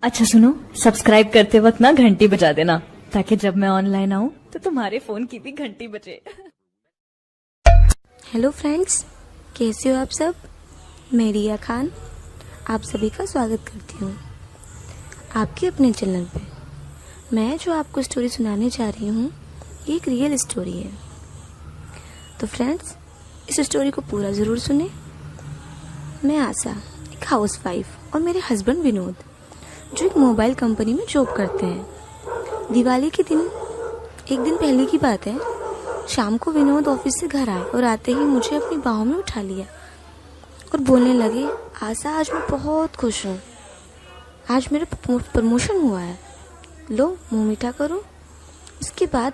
अच्छा सुनो, सब्सक्राइब करते वक्त ना घंटी बजा देना, ताकि जब मैं ऑनलाइन आऊँ तो तुम्हारे फोन की भी घंटी बजे। हेलो फ्रेंड्स, कैसे हो आप सब। मैं रिया खान आप सभी का स्वागत करती हूँ आपके अपने चैनल पे। मैं जो आपको स्टोरी सुनाने जा रही हूँ ये एक रियल स्टोरी है। तो फ्रेंड्स, इस स्टोरी को पूरा ज़रूर सुने। मैं आशा, एक हाउसवाइफ, और मेरे हस्बैंड विनोद जो एक मोबाइल कंपनी में जॉब करते हैं। दिवाली के दिन, एक दिन पहले की बात है, शाम को विनोद ऑफिस से घर आए और आते ही मुझे अपनी बाहों में उठा लिया और बोलने लगे, आशा आज मैं बहुत खुश हूँ, आज मेरा प्रमोशन हुआ है, लो मुँह मीठा करो। उसके बाद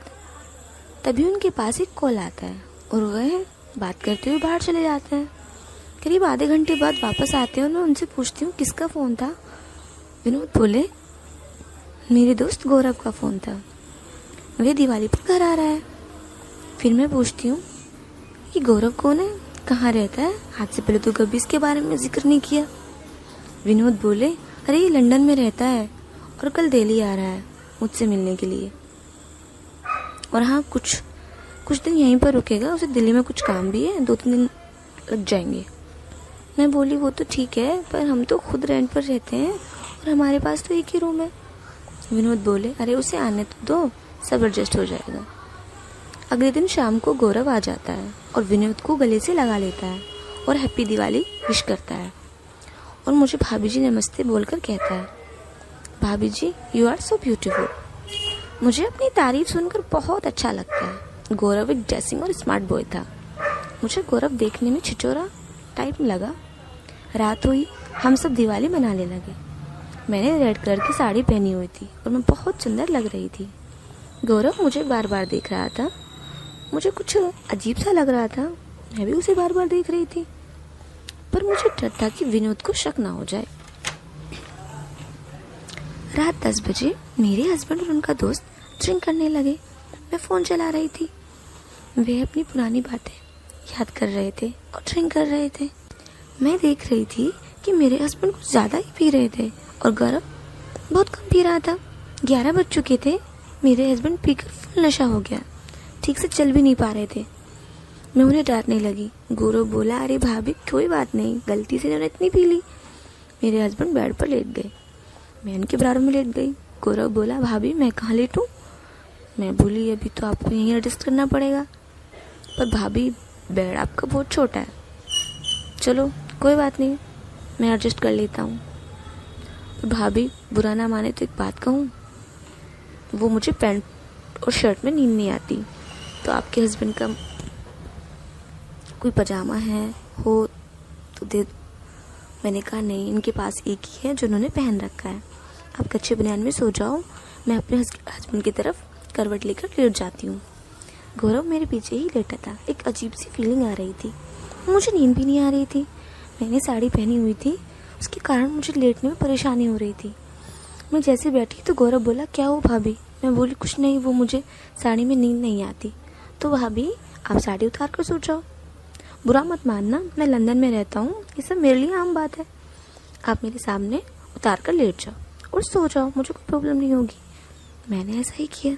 तभी उनके पास एक कॉल आता है और वह बात करते हुए बाहर चले जाते हैं। करीब आधे घंटे बाद वापस आते हैं और मैं उनसे पूछती हूँ किसका फ़ोन था। विनोद बोले, मेरे दोस्त गौरव का फ़ोन था, वह दिवाली पर घर आ रहा है। फिर मैं पूछती हूँ कि गौरव कौन है, कहाँ रहता है, आज से पहले तो कभी इसके बारे में जिक्र नहीं किया। विनोद बोले, अरे ये लंदन में रहता है और कल दिल्ली आ रहा है मुझसे मिलने के लिए, और हाँ कुछ दिन यहीं पर रुकेगा, उसे दिल्ली में कुछ काम भी है, 2-3 दिन लग जाएंगे। मैं बोली, वो तो ठीक है, पर हम तो खुद रेंट पर रहते हैं और हमारे पास तो एक ही रूम है। विनोद बोले, अरे उसे आने तो दो, सब एडजस्ट हो जाएगा। अगले दिन शाम को गौरव आ जाता है और विनोद को गले से लगा लेता है और हैप्पी दिवाली विश करता है और मुझे भाभी जी नमस्ते बोलकर कहता है, भाभी जी यू आर सो ब्यूटीफुल। मुझे अपनी तारीफ सुनकर बहुत अच्छा लगता है। गौरव एक ड्रेसिंग और स्मार्ट बॉय था। मुझे गौरव देखने में छिचोरा टाइप लगा। रात हुई, हम सब दिवाली मनाने लगे। मैंने रेड कलर की साड़ी पहनी हुई थी और मैं बहुत सुंदर लग रही थी। गौरव मुझे बार बार देख रहा था। मुझे कुछ अजीब सा लग रहा था, मैं भी उसे बार बार देख रही थी, पर मुझे डर था कि विनोद को शक ना हो जाए। रात 10 बजे मेरे हस्बैंड और उनका दोस्त ड्रिंक करने लगे। मैं फ़ोन चला रही थी। वे अपनी पुरानी बातें याद कर रहे थे और ड्रिंक कर रहे थे। मैं देख रही थी कि मेरे हस्बैंड कुछ ज़्यादा ही पी रहे थे और गौरव बहुत कम पी रहा था। 11 बज चुके थे। मेरे हस्बैंड पीकर फुल नशा हो गया, ठीक से चल भी नहीं पा रहे थे। मैं उन्हें डांटने लगी। गौरव बोला, अरे भाभी कोई बात नहीं, गलती से उन्होंने इतनी पी ली। मेरे हस्बैंड बेड पर लेट गए, मैं उनके बराबर में लेट गई। गौरव बोला, भाभी मैं कहाँ लेटूं? मैं बोली, अभी तो आपको यहीं एडजस्ट करना पड़ेगा। पर भाभी बेड आपका बहुत छोटा है। चलो कोई बात नहीं, मैं एडजस्ट कर लेता हूँ। भाभी बुरा ना माने तो एक बात कहूँ, वो मुझे पैंट और शर्ट में नींद नहीं आती, तो आपके हस्बैंड का कोई पजामा है हो तो दे दो। मैंने कहा, नहीं, इनके पास एक ही है जो उन्होंने पहन रखा है, आप कच्चे बनियान में सो जाओ, मैं अपने हस्बैंड की तरफ करवट लेकर लेट जाती हूँ। गौरव मेरे पीछे ही लेटा था। एक अजीब सी फीलिंग आ रही थी, मुझे नींद भी नहीं आ रही थी। मैंने साड़ी पहनी हुई थी, उसके कारण मुझे लेटने में परेशानी हो रही थी। मैं जैसे बैठी तो गौरव बोला, क्या हो भाभी? मैं बोली, कुछ नहीं, वो मुझे साड़ी में नींद नहीं आती। तो भाभी आप साड़ी उतार कर सो जाओ, बुरा मत मानना, मैं लंदन में रहता हूँ, ये सब मेरे लिए आम बात है। आप मेरे सामने उतार कर लेट जाओ और सो जाओ, मुझे कोई प्रॉब्लम नहीं होगी। मैंने ऐसा ही किया।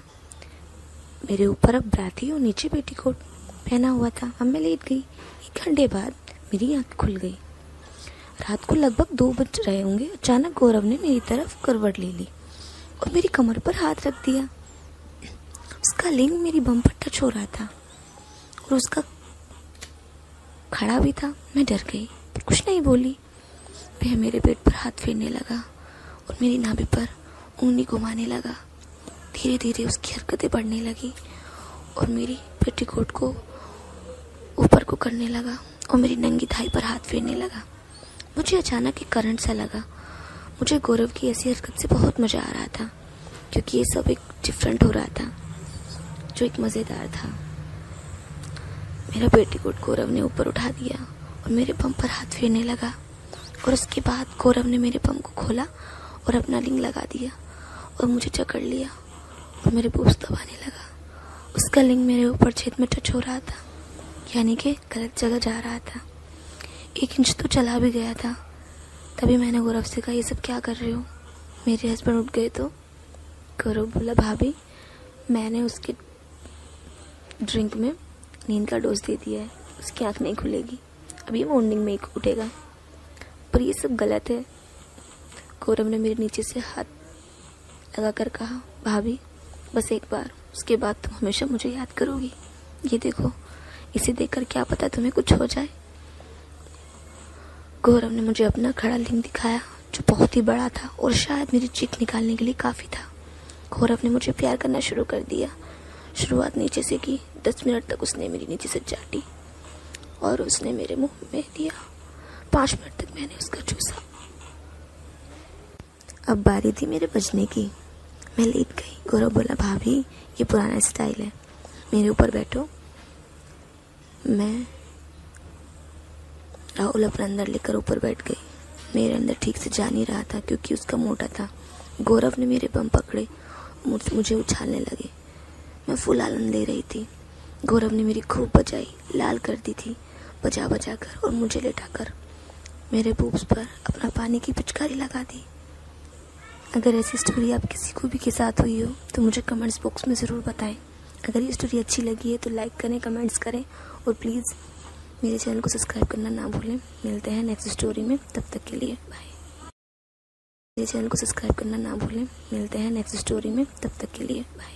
मेरे ऊपर अब ब्रा थी और नीचे पेटीकोट पहना हुआ था। अब मैं लेट गई। 1 घंटे बाद मेरी आँख खुल गई। रात को लगभग 2 बज रहे होंगे। अचानक गौरव ने मेरी तरफ करवट ले ली और मेरी कमर पर हाथ रख दिया। उसका लिंग मेरी बम पर टच हो रहा था और उसका खड़ा भी था। मैं डर गई पर कुछ नहीं बोली। वह मेरे पेट पर हाथ फेरने लगा और मेरी नाभि पर उंगली घुमाने लगा। धीरे धीरे उसकी हरकतें बढ़ने लगी और मेरी पेटीकोट को ऊपर को करने लगा और मेरी नंगी थाई पर हाथ फेरने लगा। मुझे अचानक एक करंट सा लगा। मुझे गौरव की ऐसी हरकत से बहुत मज़ा आ रहा था, क्योंकि ये सब एक डिफरेंट हो रहा था, जो एक मज़ेदार था। मेरा पेटीकोट गौरव ने ऊपर उठा दिया और मेरे बम पर हाथ फेरने लगा, और उसके बाद गौरव ने मेरे बम को खोला और अपना लिंग लगा दिया और मुझे जकड़ लिया और मेरे बूब्स दबाने लगा। उसका लिंग मेरे ऊपर छेद में टच हो रहा था, यानी कि गलत जगह जा रहा था। 1 इंच तो चला भी गया था। तभी मैंने गौरव से कहा, ये सब क्या कर रहे हो? मेरे हस्बैंड उठ गए तो गौरव बोला, भाभी मैंने उसके ड्रिंक में नींद का डोज दे दिया है, उसकी आँख नहीं खुलेगी, अभी मॉर्निंग में ही उठेगा। पर ये सब गलत है। गौरव ने मेरे नीचे से हाथ लगा कर कहा, भाभी बस एक बार, उसके बाद तुम हमेशा मुझे याद करोगी। ये देखो, इसे देखकर क्या पता तुम्हें कुछ हो जाए। गौरव ने मुझे अपना खड़ा लिंग दिखाया जो बहुत ही बड़ा था और शायद मेरी चीख निकालने के लिए काफ़ी था। गौरव ने मुझे प्यार करना शुरू कर दिया। शुरुआत नीचे से की। 10 मिनट तक उसने मेरी नीचे से चाटी और उसने मेरे मुंह में दिया। 5 मिनट तक मैंने उसका चूसा। अब बारी थी मेरे बजने की। मैं लेट गई। गौरव बोला, भाभी ये पुराना स्टाइल है, मेरे ऊपर बैठो। मैं राहुल अपना अंदर लेकर ऊपर बैठ गई। मेरे अंदर ठीक से जा नहीं रहा था क्योंकि उसका मोटा था। गौरव ने मेरे बम पकड़े, मुझे उछालने लगे। मैं फुल आनंद ले रही थी। गौरव ने मेरी खूब बजाई, लाल कर दी थी बजा बजा कर और मुझे लेटाकर मेरे बूब्स पर अपना पानी की पिचकारी लगा दी। अगर ऐसी स्टोरी आप किसी को भी के साथ हुई हो तो मुझे कमेंट्स बॉक्स में ज़रूर बताएं। अगर ये स्टोरी अच्छी लगी है तो लाइक करें, कमेंट्स करें और प्लीज़ मेरे चैनल को सब्सक्राइब करना ना भूलें। मिलते हैं नेक्स्ट स्टोरी में, तब तक के लिए बाय। मेरे चैनल को सब्सक्राइब करना ना भूलें। मिलते हैं नेक्स्ट स्टोरी में, तब तक के लिए बाय।